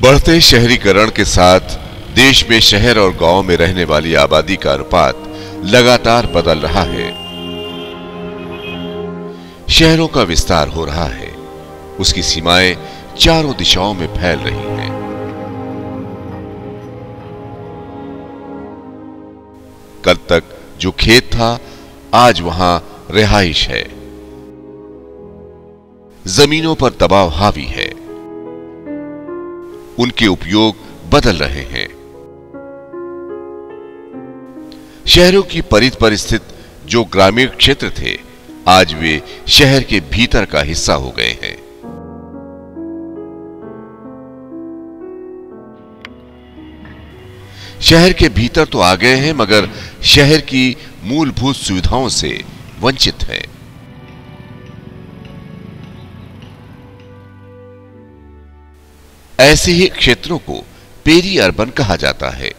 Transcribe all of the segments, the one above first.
बढ़ते शहरीकरण के साथ देश में शहर और गांव में रहने वाली आबादी का अनुपात लगातार बदल रहा है। शहरों का विस्तार हो रहा है, उसकी सीमाएं चारों दिशाओं में फैल रही हैं। कल तक जो खेत था, आज वहां रिहाइश है। जमीनों पर दबाव हावी है, उनके उपयोग बदल रहे हैं। शहरों की परिध पर स्थित जो ग्रामीण क्षेत्र थे, आज वे शहर के भीतर का हिस्सा हो गए हैं। शहर के भीतर तो आ गए हैं, मगर शहर की मूलभूत सुविधाओं से वंचित हैं। ऐसे ही क्षेत्रों को पेरी अर्बन कहा जाता है।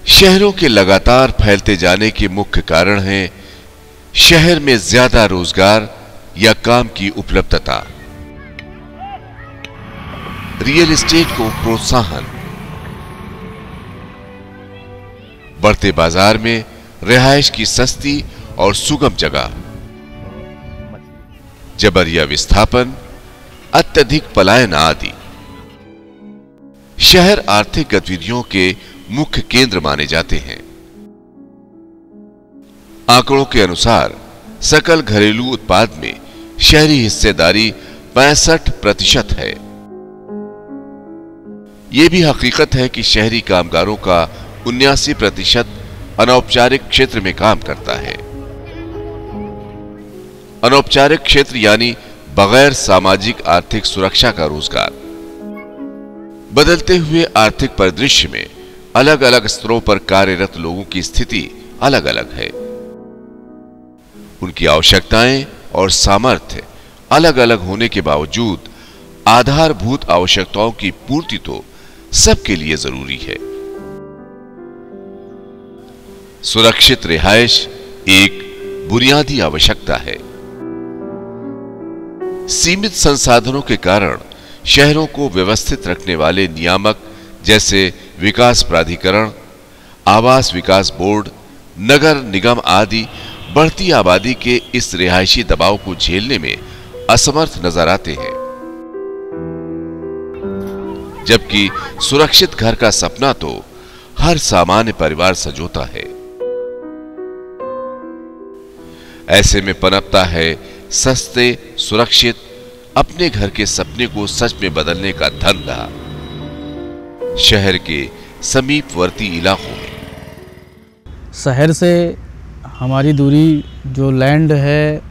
शहरों के लगातार फैलते जाने के मुख्य कारण हैं शहर में ज्यादा रोजगार या काम की उपलब्धता, रियल एस्टेट को प्रोत्साहन, बढ़ते बाजार में रिहाइश की सस्ती और सुगम जगह, जबरिया विस्थापन, अत्यधिक पलायन आदि। शहर आर्थिक गतिविधियों के मुख्य केंद्र माने जाते हैं। आंकड़ों के अनुसार सकल घरेलू उत्पाद में शहरी हिस्सेदारी 65% है। यह भी हकीकत है कि शहरी कामगारों का 79% अनौपचारिक क्षेत्र में काम करता है। अनौपचारिक क्षेत्र यानी बगैर सामाजिक आर्थिक सुरक्षा का रोजगार। बदलते हुए आर्थिक परिदृश्य में अलग अलग स्तरों पर कार्यरत लोगों की स्थिति अलग अलग है। उनकी आवश्यकताएं और सामर्थ्य अलग अलग होने के बावजूद आधारभूत आवश्यकताओं की पूर्ति तो सबके लिए जरूरी है। सुरक्षित रिहाइश एक बुनियादी आवश्यकता है। सीमित संसाधनों के कारण शहरों को व्यवस्थित रखने वाले नियामक जैसे विकास प्राधिकरण, आवास विकास बोर्ड, नगर निगम आदि बढ़ती आबादी के इस रिहायशी दबाव को झेलने में असमर्थ नजर आते हैं। जबकि सुरक्षित घर का सपना तो हर सामान्य परिवार संजोता है। ऐसे में पनपता है सस्ते, सुरक्षित अपने घर के सपने को सच में बदलने का धंधा शहर के समीपवर्ती इलाकों में। शहर से हमारी दूरी जो लैंड है,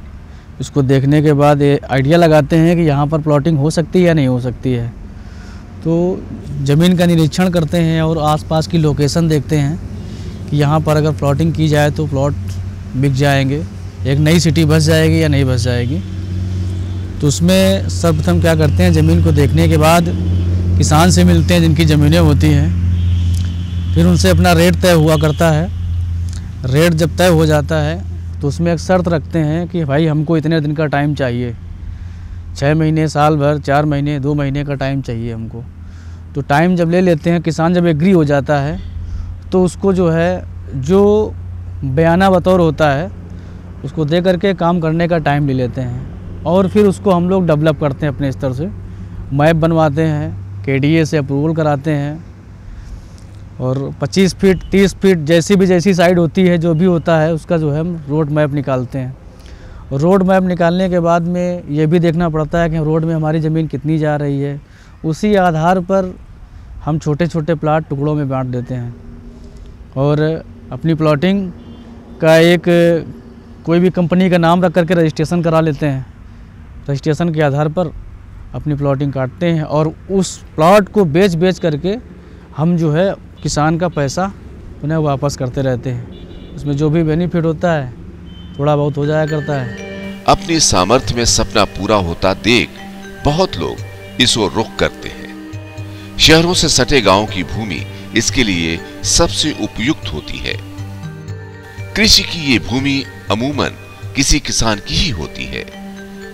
उसको देखने के बाद ये आइडिया लगाते हैं कि यहाँ पर प्लॉटिंग हो सकती है या नहीं हो सकती है। तो ज़मीन का निरीक्षण करते हैं और आसपास की लोकेशन देखते हैं कि यहाँ पर अगर प्लॉटिंग की जाए तो प्लॉट बिक जाएंगे, एक नई सिटी बस जाएगी या नहीं बस जाएगी। तो उसमें सर्वप्रथम क्या करते हैं, ज़मीन को देखने के बाद किसान से मिलते हैं जिनकी ज़मीनें होती हैं। फिर उनसे अपना रेट तय हुआ करता है। रेट जब तय हो जाता है तो उसमें एक शर्त रखते हैं कि भाई हमको इतने दिन का टाइम चाहिए, 6 महीने, साल भर, 4 महीने, 2 महीने का टाइम चाहिए हमको। तो टाइम जब ले लेते हैं, किसान जब एग्री हो जाता है तो उसको जो है, जो बयाना बतौर होता है, उसको दे करके काम करने का टाइम ले लेते हैं। और फिर उसको हम लोग डेवलप करते हैं अपने स्तर से, मैप बनवाते हैं, KDA से अप्रूवल कराते हैं। और 25 फीट, 30 फीट जैसी साइड होती है, जो भी होता है, उसका जो है हम रोड मैप निकालते हैं। और रोड मैप निकालने के बाद में ये भी देखना पड़ता है कि रोड में हमारी ज़मीन कितनी जा रही है। उसी आधार पर हम छोटे छोटे प्लाट टुकड़ों में बांट देते हैं और अपनी प्लॉटिंग का एक कोई भी कंपनी का नाम रख करके रजिस्ट्रेशन करा लेते हैं। रजिस्ट्रेशन के आधार पर अपनी प्लॉटिंग काटते हैं और उस प्लॉट को बेच करके हम जो है किसान का पैसा उन्हें वापस करते रहते हैं। उसमें जो भी बेनिफिट होता है थोड़ा बहुत हो जाया करता है। अपनी सामर्थ्य में सपना पूरा होता देख बहुत लोग इस ओर रुख करते हैं। शहरों से सटे गांवों की भूमि इसके लिए सबसे उपयुक्त होती है। कृषि की ये भूमि अमूमन किसी किसान की ही होती है।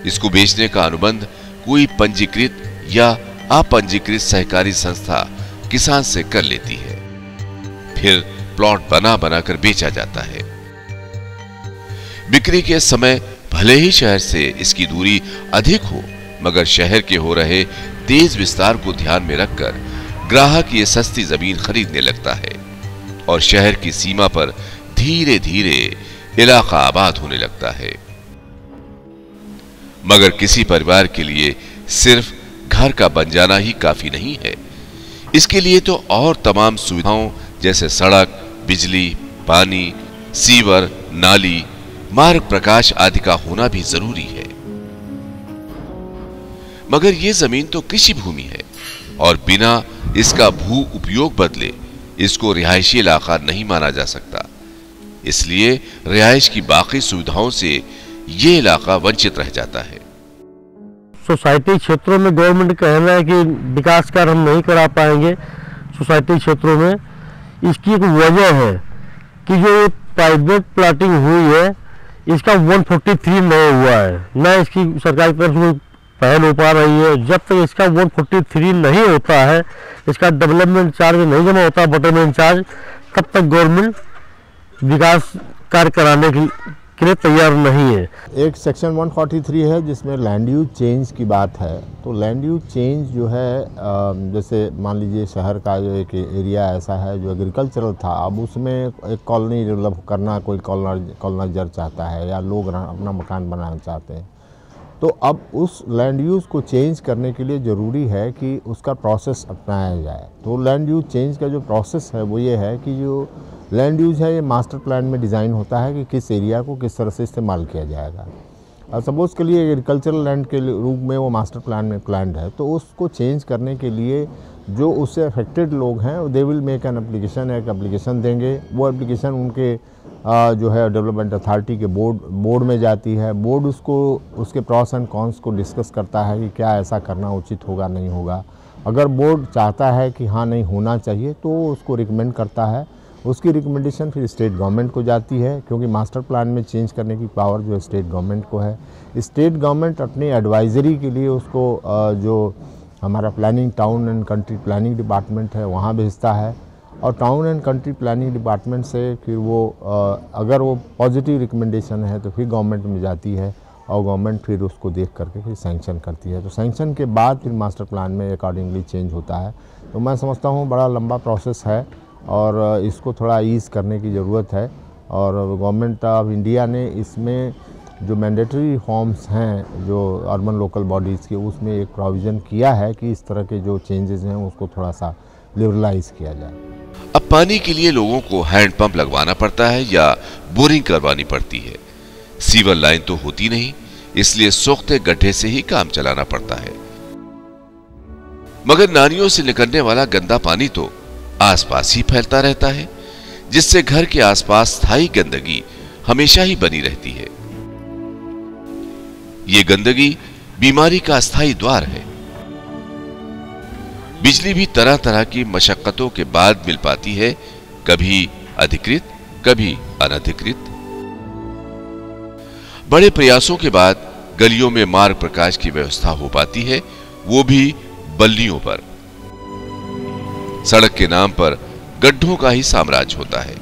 इसको बेचने का अनुबंध कोई पंजीकृत या अपंजीकृत सहकारी संस्था किसान से कर लेती है। फिर प्लॉट बना बनाकर बेचा जाता है। बिक्री के समय भले ही शहर से इसकी दूरी अधिक हो, मगर शहर के हो रहे तेज विस्तार को ध्यान में रखकर ग्राहक ये सस्ती जमीन खरीदने लगता है और शहर की सीमा पर धीरे धीरे इलाका आबाद होने लगता है। मगर किसी परिवार के लिए सिर्फ घर का बन जाना ही काफी नहीं है। इसके लिए तो और तमाम सुविधाओं जैसे सड़क, बिजली, पानी, सीवर, नाली, मार्ग, प्रकाश आदि का होना भी जरूरी है। मगर यह जमीन तो कृषि भूमि है और बिना इसका भू उपयोग बदले इसको रिहायशी इलाका नहीं माना जा सकता। इसलिए रिहायश की बाकी सुविधाओं से ये इलाका वंचित रह जाता है। सोसाइटी क्षेत्रों में गवर्नमेंट का कहना है कि विकास कार्य हम नहीं करा पाएंगे सोसाइटी क्षेत्रों में। इसकी एक वजह है कि जो प्राइवेट प्लाटिंग हुई है इसका 143 नहीं हुआ है, न इसकी सरकार की तरफ से पहल हो पा रही है। जब तक इसका 143 नहीं होता है, इसका डेवलपमेंट चार्ज नहीं जमा होता, बटरमेंट चार्ज, तब तक गवर्नमेंट विकास कार्य कराने के लिए तैयार नहीं है। एक सेक्शन 143 है जिसमें लैंड यूज चेंज की बात है। तो लैंड यूज चेंज जो है, जैसे मान लीजिए शहर का जो एक एरिया ऐसा है जो एग्रीकल्चरल था, अब उसमें एक कॉलोनी डेवलप करना कोई कॉलोनाइजर चाहता है या लोग अपना मकान बनाना चाहते हैं, तो अब उस लैंड यूज़ को चेंज करने के लिए ज़रूरी है कि उसका प्रोसेस अपनाया जाए। तो लैंड यूज चेंज का जो प्रोसेस है वो ये है कि जो लैंड यूज है ये मास्टर प्लान में डिज़ाइन होता है कि किस एरिया को किस तरह से इस्तेमाल किया जाएगा। और सपोज़ के लिए एग्रीकल्चरल लैंड के रूप में वो मास्टर प्लान में प्लान्ड है, तो उसको चेंज करने के लिए जो उससे अफेक्टेड लोग हैं they will make an application, एक एप्लीकेशन देंगे। वो एप्लीकेशन उनके जो है डेवलपमेंट अथॉरिटी के बोर्ड में जाती है। बोर्ड उसको उसके प्रॉस एंड कॉन्स को डिस्कस करता है कि क्या ऐसा करना उचित होगा नहीं होगा। अगर बोर्ड चाहता है कि हाँ नहीं होना चाहिए तो उसको रिकमेंड करता है। उसकी रिकमेंडेशन फिर स्टेट गवर्नमेंट को जाती है, क्योंकि मास्टर प्लान में चेंज करने की पावर जो है स्टेट गवर्नमेंट को है। स्टेट गवर्नमेंट अपनी एडवाइजरी के लिए उसको जो हमारा planning town and country planning department है वहाँ भेजता है, और town and country planning department से फिर वो अगर वो पॉजिटिव रिकमेंडेशन है तो फिर गवर्नमेंट में जाती है और गवर्नमेंट फिर उसको देख करके फिर सैंक्शन करती है। तो सैंक्शन के बाद फिर मास्टर प्लान में अकॉर्डिंगली चेंज होता है। तो मैं समझता हूँ बड़ा लंबा प्रोसेस है और इसको थोड़ा ईज़ करने की ज़रूरत है। और गवर्नमेंट ऑफ इंडिया ने इसमें जो मैंडेटरी रिफॉर्म्स हैं जो अर्बन लोकल बॉडीज़ के, उसमें एक प्रोविज़न किया है कि इस तरह के जो चेंजेस हैं उसको थोड़ा सा लिबरलाइज किया जाए। अब पानी के लिए लोगों को हैंडपंप लगवाना पड़ता है या बोरिंग करवानी पड़ती है। सीवर लाइन तो होती नहीं, इसलिए सोखते गड्ढे से ही काम चलाना पड़ता है। मगर नालियों से निकलने वाला गंदा पानी तो आसपास ही फैलता रहता है, जिससे घर के आसपास स्थायी गंदगी हमेशा ही बनी रहती है। ये गंदगी बीमारी का स्थायी द्वार है। बिजली भी तरह तरह की मशक्कतों के बाद मिल पाती है, कभी अधिकृत कभी अनधिकृत। बड़े प्रयासों के बाद गलियों में मार्ग प्रकाश की व्यवस्था हो पाती है, वो भी बल्लियों पर। सड़क के नाम पर गड्ढों का ही साम्राज्य होता है।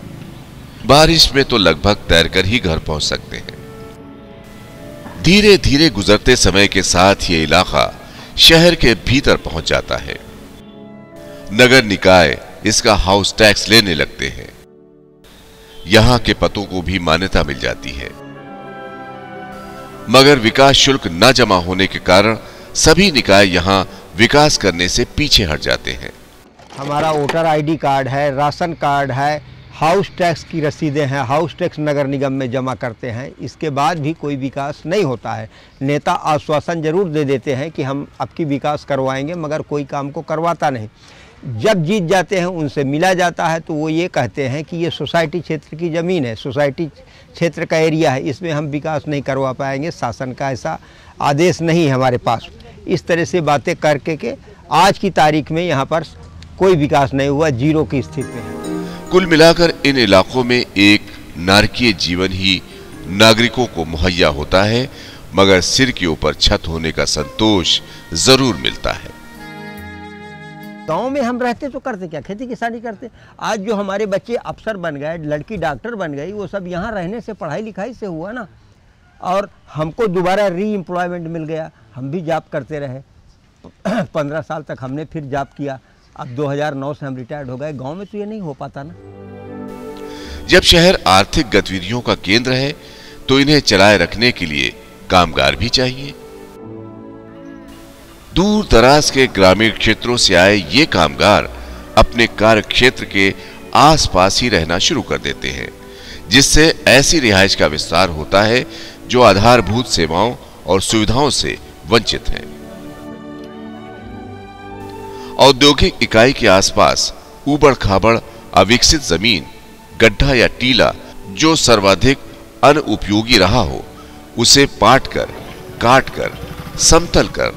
बारिश में तो लगभग तैरकर ही घर पहुंच सकते हैं। धीरे धीरे गुजरते समय के साथ ये इलाका शहर के भीतर पहुंच जाता है। नगर निकाय इसका हाउस टैक्स लेने लगते हैं। यहां के पतों को भी मान्यता मिल जाती है, मगर विकास शुल्क न जमा होने के कारण सभी निकाय यहां विकास करने से पीछे हट जाते हैं। हमारा वोटर आईडी कार्ड है, राशन कार्ड है, हाउस टैक्स की रसीदें हैं, हाउस टैक्स नगर निगम में जमा करते हैं। इसके बाद भी कोई विकास नहीं होता है। नेता आश्वासन जरूर दे देते हैं कि हम आपकी विकास करवाएंगे, मगर कोई काम को करवाता नहीं। जब जीत जाते हैं उनसे मिला जाता है तो वो ये कहते हैं कि ये सोसाइटी क्षेत्र की ज़मीन है, सोसाइटी क्षेत्र का एरिया है, इसमें हम विकास नहीं करवा पाएंगे, शासन का ऐसा आदेश नहीं है हमारे पास। इस तरह से बातें करके के आज की तारीख में यहाँ पर कोई विकास नहीं हुआ, जीरो की स्थिति में है। कुल मिलाकर इन इलाकों में एक नारकीय जीवन ही नागरिकों को मुहैया होता है। मगर सिर के ऊपर छत होने का संतोष जरूर मिलता है। गांव में हम रहते तो करते क्या, खेती किसानी करते। आज जो हमारे बच्चे अफसर बन गए, लड़की डॉक्टर बन गई, वो सब यहाँ रहने से, पढ़ाई लिखाई से हुआ ना। और हमको दोबारा री एम्प्लॉयमेंट मिल गया, हम भी जॉब करते रहे 15 साल तक हमने फिर जॉब किया। अब 2009 से हम रिटायर्ड हो गए। गांव में तो ये नहीं हो पाता ना। जब शहर आर्थिक गतिविधियों का केंद्र है तो इन्हें चलाए रखने के लिए कामगार भी चाहिए। दूर दराज के ग्रामीण क्षेत्रों से आए ये कामगार अपने कार्य क्षेत्र के आसपास ही रहना शुरू कर देते हैं, जिससे ऐसी रिहाइश का विस्तार होता है जो आधारभूत सेवाओं और सुविधाओं से वंचित हैं। औद्योगिक इकाई के आसपास ऊबड़ खाबड़ अविकसित जमीन, गड्ढा या टीला जो सर्वाधिक अनुपयोगी रहा हो, उसे पाटकर, काटकर, समतल कर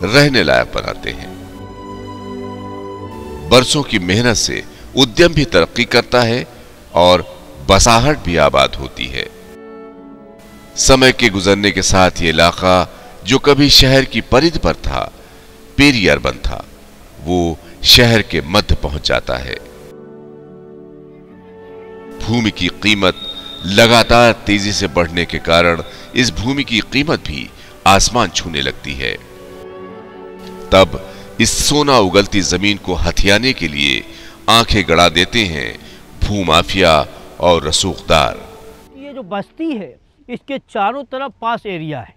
रहने लायक बनाते हैं। बरसों की मेहनत से उद्यम भी तरक्की करता है और बसाहट भी आबाद होती है। समय के गुजरने के साथ ये इलाका जो कभी शहर की परिधि पर था, पेरी अर्बन था, वो शहर के मध्य पहुंच जाता है। भूमि की कीमत लगातार तेजी से बढ़ने के कारण इस भूमि की कीमत भी आसमान छूने लगती है। तब इस सोना उगलती जमीन को हथियाने के लिए आंखें गड़ा देते हैं भूमाफिया और रसूखदार। ये जो बस्ती है इसके चारों तरफ पास एरिया है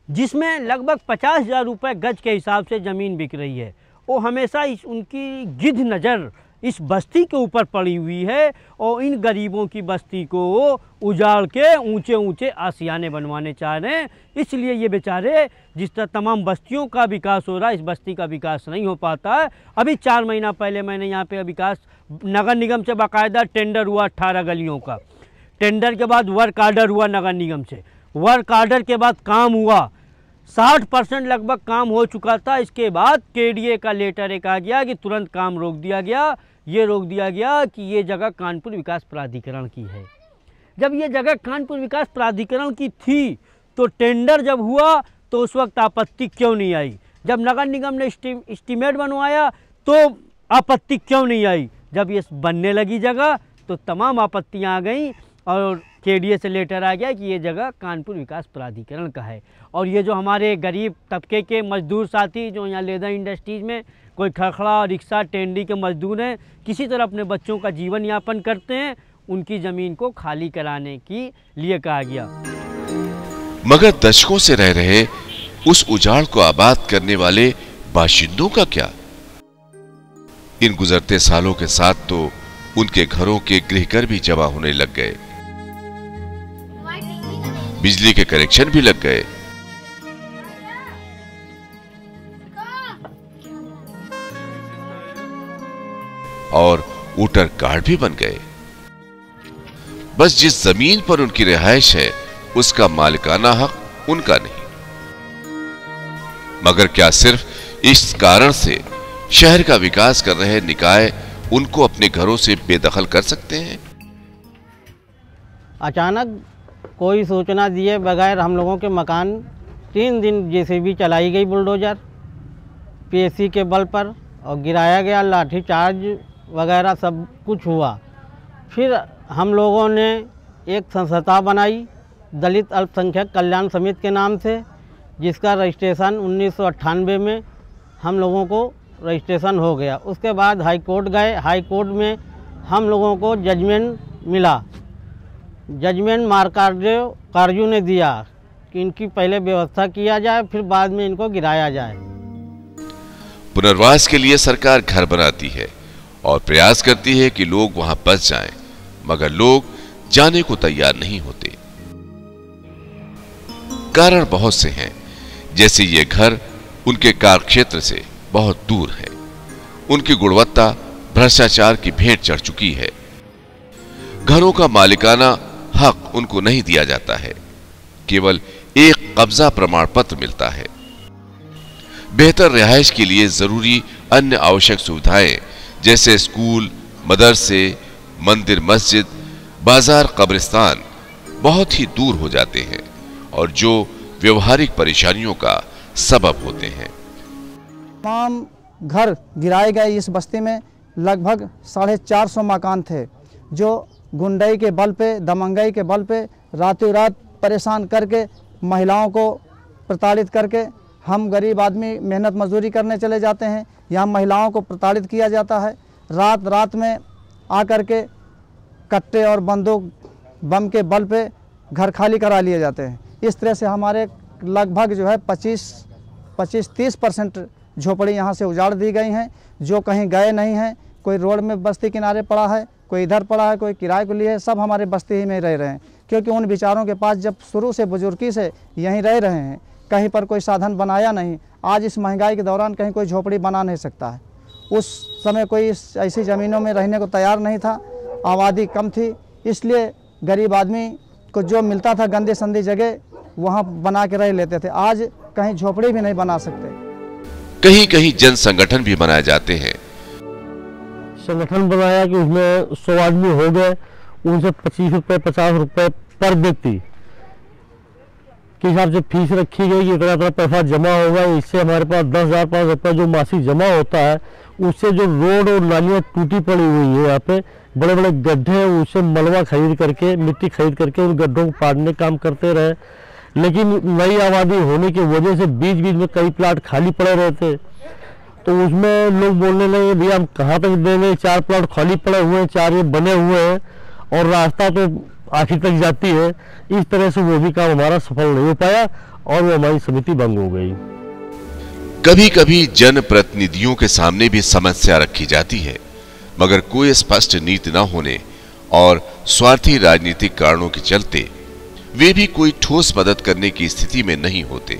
जिसमें लगभग 50,000 रुपये गज के हिसाब से ज़मीन बिक रही है। वो हमेशा उनकी गिद्ध नज़र इस बस्ती के ऊपर पड़ी हुई है और इन गरीबों की बस्ती को उजाड़ के ऊंचे ऊंचे आशियाने बनवाने चाह रहे हैं। इसलिए ये बेचारे, जिस तरह तमाम बस्तियों का विकास हो रहा है, इस बस्ती का विकास नहीं हो पाता है। अभी 4 महीना पहले मैंने यहाँ पे विकास नगर निगम से बाकायदा टेंडर हुआ 18 गलियों का। टेंडर के बाद वर्क आर्डर हुआ नगर निगम से, वर्क आर्डर के बाद काम हुआ, 60% लगभग काम हो चुका था। इसके बाद केडीए का लेटर एक आ गया कि तुरंत काम रोक दिया गया। ये रोक दिया गया कि ये जगह कानपुर विकास प्राधिकरण की है। जब ये जगह कानपुर विकास प्राधिकरण की थी तो टेंडर जब हुआ तो उस वक्त आपत्ति क्यों नहीं आई? जब नगर निगम ने एस्टीमेट बनवाया तो आपत्ति क्यों नहीं आई? जब ये बनने लगी जगह तो तमाम आपत्तियां आ गई और केडीए से लेटर आ गया कि ये जगह कानपुर विकास प्राधिकरण का है। और ये जो हमारे गरीब तबके के मजदूर साथी जो यहाँ लेदर इंडस्ट्रीज में कोई खड़खड़ा, रिक्शा, टेंडी के मजदूर हैं, किसी तरह अपने बच्चों का जीवन यापन करते हैं, उनकी ज़मीन को खाली कराने के लिए कहा गया। मगर दशकों से रह रहे उस उजाड़ को आबाद करने वाले बाशिंदों का क्या? इन गुजरते सालों के साथ तो उनके घरों के गृहकर भी जमा होने लग गए, बिजली के कनेक्शन भी लग गए, और वोटर कार्ड भी बन गए। बस जिस जमीन पर उनकी रिहाइश है उसका मालिकाना हक उनका नहीं। मगर क्या सिर्फ इस कारण से शहर का विकास कर रहे निकाय उनको अपने घरों से बेदखल कर सकते हैं? अचानक कोई सूचना दिए बगैर हम लोगों के मकान 3 दिन जेसीबी चलाई गई, बुलडोजर पीएससी के बल पर, और गिराया गया, लाठीचार्ज वगैरह सब कुछ हुआ। फिर हम लोगों ने एक संस्था बनाई दलित अल्पसंख्यक कल्याण समिति के नाम से, जिसका रजिस्ट्रेशन 1998 में हम लोगों को रजिस्ट्रेशन हो गया। उसके बाद हाई कोर्ट गए, हाई कोर्ट में हम लोगों को जजमेंट मिला। जजमेंट मार्कंडेय ने दिया कि इनकी पहले व्यवस्था किया जाए, फिर बाद में इनको गिराया जाए। पुनर्वास के लिए सरकार घर बनाती है और प्रयास करती है कि लोग वहां बस जाएं, मगर लोग जाने को तैयार नहीं होते। कारण बहुत से हैं, जैसे ये घर उनके कार्यक्षेत्र से बहुत दूर है, उनकी गुणवत्ता भ्रष्टाचार की भेंट चढ़ चुकी है, घरों का मालिकाना हक उनको नहीं दिया जाता है, केवल एक कब्जा प्रमाण पत्र मिलता है। बेहतर रिहाइश के लिए जरूरी अन्य आवश्यक सुविधाएं जैसे स्कूल, मदरसे, मंदिर, मस्जिद, बाजार, कब्रिस्तान बहुत ही दूर हो जाते हैं और जो व्यवहारिक परेशानियों का सबब होते हैं। तमाम घर गिराए गए। इस बस्ती में लगभग 450 मकान थे जो गुंडाई के बल पे, दमंगाई के बल पे रातों रात परेशान करके, महिलाओं को प्रताड़ित करके, हम गरीब आदमी मेहनत मजदूरी करने चले जाते हैं, यहाँ महिलाओं को प्रताड़ित किया जाता है। रात रात में आकर के कट्टे और बंदूक बम के बल पे घर खाली करा लिए जाते हैं। इस तरह से हमारे लगभग जो है 25-30% झोपड़ी यहाँ से उजाड़ दी गई हैं, जो कहीं गए नहीं हैं। कोई रोड में बस्ती किनारे पड़ा है, कोई इधर पड़ा है, कोई किराए को लिए है, सब हमारे बस्ती ही में रह रहे हैं। क्योंकि उन बेचारों के पास जब शुरू से बुजुर्गी से यहीं रह रहे हैं, कहीं पर कोई साधन बनाया नहीं। आज इस महंगाई के दौरान कहीं कोई झोपड़ी बना नहीं सकता है। उस समय कोई ऐसी ज़मीनों में रहने को तैयार नहीं था, आबादी कम थी, इसलिए गरीब आदमी को जो मिलता था गंदी संदी जगह वहाँ बना के रह लेते थे। आज कहीं झोपड़ी भी नहीं बना सकते। कहीं कहीं जन संगठन भी बनाए जाते हैं। संगठन बनाया कि उसमें 100 आदमी हो गए, उनसे 25 रुपये 50 रुपये पर व्यक्ति के हिसाब से फीस रखी गई कि इतना पैसा जमा होगा। इससे हमारे पास 10,000 5,000 रुपये जो मासिक जमा होता है, उससे जो रोड और नालियाँ टूटी पड़ी हुई है, यहाँ पे बड़े बड़े गड्ढे हैं, उससे मलबा खरीद करके, मिट्टी खरीद करके उन गड्ढों को पाड़ने काम करते रहे। लेकिन नई आबादी होने की वजह से बीच बीच में कई प्लाट खाली पड़े रहते, तो उसमें लोग बोलने लगे भैया हम कहाँ तक देंगे, 4 प्लाट खाली पड़े हुए हैं, 4 ये बने हुए हैं और रास्ता तो आखिर तक जाती है। इस तरह से वो भी काम हमारा सफल नहीं हो पाया और वो हमारी समिति भंग हो गई। कभी कभी जनप्रतिनिधियों के सामने भी समस्या रखी जाती है, मगर कोई स्पष्ट नीति न होने और स्वार्थी राजनीतिक कारणों के चलते वे भी कोई ठोस मदद करने की स्थिति में नहीं होते।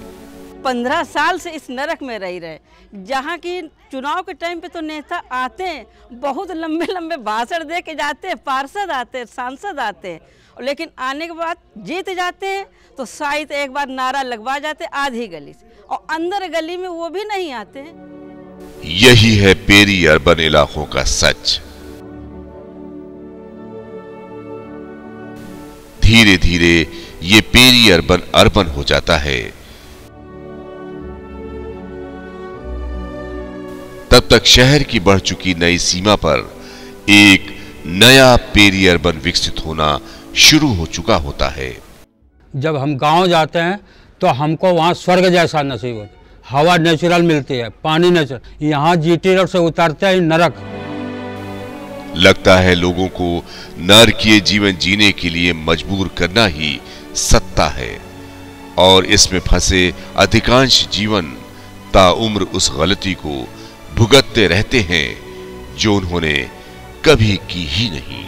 15 साल से इस नरक में रह रहे, जहाँ की चुनाव के टाइम पे तो नेता आते हैं, बहुत लंबे लंबे भाषण दे के जाते हैं, पार्षद आते हैं, सांसद आते हैं, लेकिन आने के बाद जीत जाते हैं तो शायद एक बार नारा लगवा जाते आधी गली से, और अंदर गली में वो भी नहीं आते हैं। यही है पेरी अर्बन इलाकों का सच। धीरे धीरे ये पेरी अर्बन हो जाता है। तब तक शहर की बढ़ चुकी नई सीमा पर एक नया पेरी अर्बन विकसित होना शुरू हो चुका होता है। जब हम गांव जाते हैं तो हमको वहाँ स्वर्ग जैसा नसीब होता है। हवा नेचुरल मिलती है, पानी नेचुरल। यहाँ जीटी रोड से उतरते ही नरक। लगता है लोगों को नरकीय जीवन जीने के लिए मजबूर करना ही सत्ता है, और इसमें फंसे अधिकांश जीवन ताउम्र उस गलती को भुगतते रहते हैं जो उन्होंने कभी की ही नहीं।